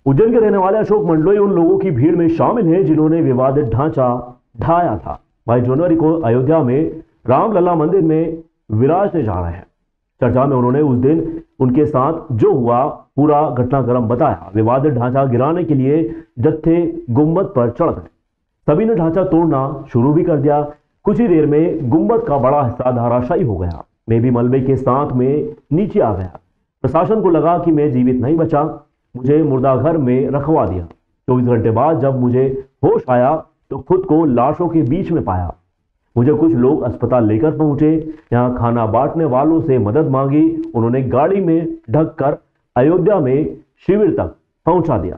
उज्जैन के रहने वाले अशोक मंडलोई उन लोगों की भीड़ में शामिल हैं जिन्होंने विवादित ढांचा ढाया था। 22 जनवरी को अयोध्या में रामलला मंदिर में विराजने जा रहे हैं। चर्चा में उन्होंने उस दिन उनके साथ जो हुआ पूरा घटनाक्रम बताया। विवादित ढांचा गिराने के लिए जत्थे गुम्बद पर चढ़ गए। सभी ने ढांचा तोड़ना शुरू भी कर दिया। कुछ ही देर में गुम्बद का बड़ा हिस्सा धराशायी हो गया। मैं भी मलबे के साथ में नीचे आ गया। प्रशासन को लगा कि मैं जीवित नहीं बचा, मुझे मुर्दाघर में रखवा दिया। 24 घंटे बाद जब मुझे होश आया तो खुद को लाशों के बीच में पाया। मुझे कुछ लोग अस्पताल लेकर पहुंचे। यहाँ खाना बांटने वालों से मदद मांगी। उन्होंने गाड़ी में ढककर अयोध्या में शिविर तक पहुंचा दिया।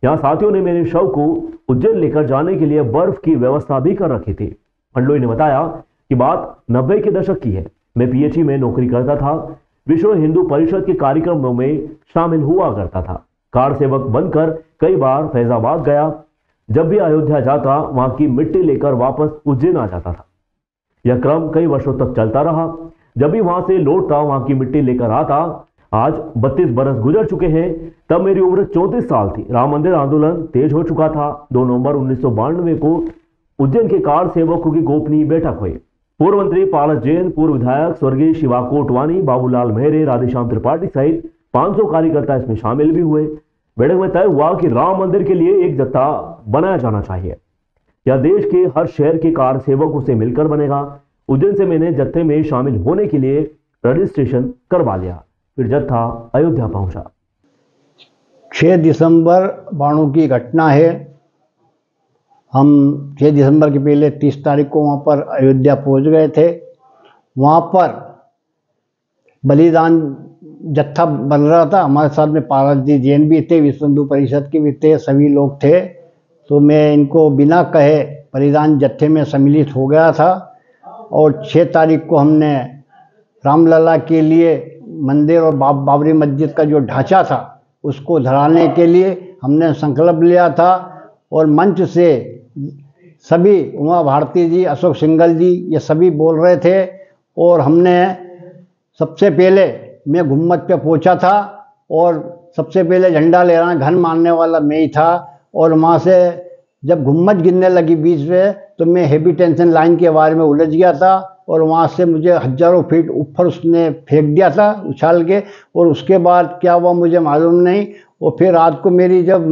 यहाँ साथियों ने मेरे शव को उज्जैन लेकर जाने के लिए बर्फ की व्यवस्था भी कर रखी थी। मंडलोई ने बताया कि बात 90 के दशक की है। मैं पीएचई में नौकरी करता था। विश्व हिंदू परिषद के कार्यक्रमों में शामिल हुआ करता था। कार सेवक बनकर कई बार फैजाबाद गया। जब भी अयोध्या जाता वहां की मिट्टी लेकर वापस उज्जैन आ जाता था। यह क्रम कई वर्षों तक चलता रहा। जब भी वहां से लौटता वहां की मिट्टी लेकर आता। आज 32 बरस गुजर चुके हैं। तब मेरी उम्र 34 साल थी। राम मंदिर आंदोलन तेज हो चुका था। 2 नवंबर 1992 को उज्जैन के कार सेवकों की गोपनीय बैठक हुई। पूर्व मंत्री पारस जैन, पूर्व विधायक स्वर्गीय शिवा कोटवानी, बाबूलाल मेहरे, राधेश्याम त्रिपाठी सहित 500 कार्यकर्ता इसमें शामिल भी हुए। बैठक में तय हुआ कि राम मंदिर के लिए एक जत्था बनाया जाना चाहिए। यह देश के हर शहर के कार सेवकों से मिलकर बनेगा। उज्जैन से मैंने जत्थे में शामिल होने के लिए रजिस्ट्रेशन करवा लिया। फिर जत्था अयोध्या पहुंचा। 6 दिसंबर 92 की घटना है। हम 6 दिसंबर के पहले 30 तारीख को वहाँ पर अयोध्या पहुँच गए थे। वहाँ पर बलिदान जत्था बन रहा था। हमारे साथ में पारस जी जैन भी थे, विश्व हिंदू परिषद के भी थे, सभी लोग थे। तो मैं इनको बिना कहे बलिदान जत्थे में सम्मिलित हो गया था। और 6 तारीख को हमने रामलला के लिए मंदिर और बाबरी मस्जिद का जो ढांचा था उसको धराने के लिए हमने संकल्प लिया था। और मंच से सभी उमा भारती जी, अशोक सिंघल जी, ये सभी बोल रहे थे। और हमने सबसे पहले मैं गुम्बद पे पहुंचा था और सबसे पहले झंडा लहराना घन मारने वाला मैं ही था। और वहाँ से जब गुम्बद गिरने लगी बीच में तो मैं हेवी टेंशन लाइन के बारे में उलझ गया था। और वहाँ से मुझे हजारों फीट ऊपर उसने फेंक दिया था उछाल के। और उसके बाद क्या हुआ मुझे मालूम नहीं। और फिर रात को मेरी जब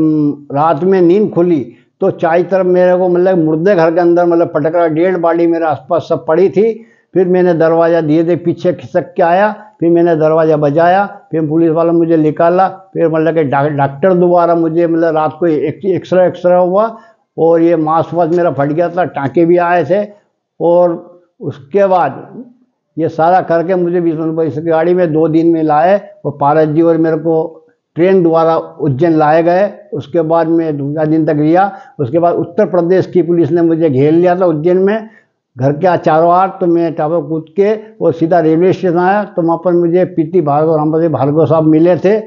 रात में नींद खुली तो चारों तरफ मेरे को मतलब मुर्दे घर के अंदर मतलब पटकरा डेड बॉडी मेरे आसपास सब पड़ी थी। फिर मैंने दरवाज़ा धीरे धीरे पीछे खिसक के आया। फिर मैंने दरवाज़ा बजाया। फिर पुलिस वाला मुझे निकाला। फिर मतलब कि डॉक्टर दोबारा मुझे मतलब रात को एक्सरा हुआ और ये मांस वास मेरा फट गया था, टाँके भी आए थे। और उसके बाद ये सारा करके मुझे इस गाड़ी में 2 दिन में लाए और पारस जी और मेरे को ट्रेन द्वारा उज्जैन लाए गए। उसके बाद मैं 2 दिन तक रिया। उसके बाद उत्तर प्रदेश की पुलिस ने मुझे घेर लिया था उज्जैन में घर के चारों ओर। तो मैं टावर कूद के और सीधा रेलवे स्टेशन आया। तो वहाँ पर मुझे पीटी भार्गव, रामपति भार्गव साहब मिले थे।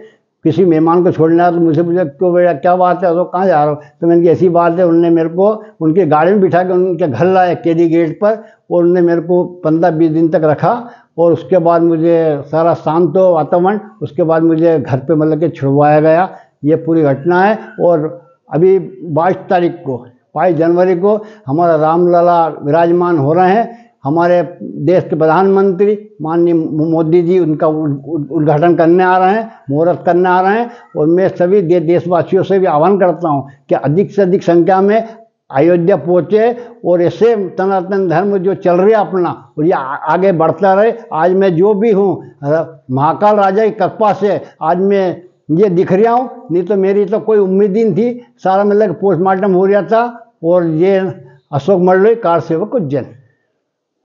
किसी मेहमान को छोड़ने आया तो मुझे क्यों बेटा क्या बात है, तो कहाँ जा रहा हो? तो मैंने कहा ऐसी बात है। उन्होंने मेरे को उनकी गाड़ी में बिठा के उनके घर लाए केडी गेट पर। और उन्होंने मेरे को 15-20 दिन तक रखा। और उसके बाद मुझे सारा शांत हो वातावरण। उसके बाद मुझे घर पे मतलब कि छुड़वाया गया। ये पूरी घटना है। और अभी 22 जनवरी को हमारा रामलला विराजमान हो रहे हैं। हमारे देश के प्रधानमंत्री माननीय मोदी जी उनका उद्घाटन करने आ रहे हैं, मुहूर्त करने आ रहे हैं। और मैं सभी देशवासियों से भी आह्वान करता हूं कि अधिक से अधिक संख्या में अयोध्या पहुँचे और ऐसे सनातन धर्म जो चल रहा है अपना और ये आगे बढ़ता रहे। आज मैं जो भी हूँ महाकाल राजा की कृपा से आज मैं ये दिख रहा हूँ। नहीं तो मेरी तो कोई उम्मीद ही नहीं थी। सारा मतलब पोस्टमार्टम हो रहा था। और ये अशोक मंडलोई कार सेवक उज्जैन।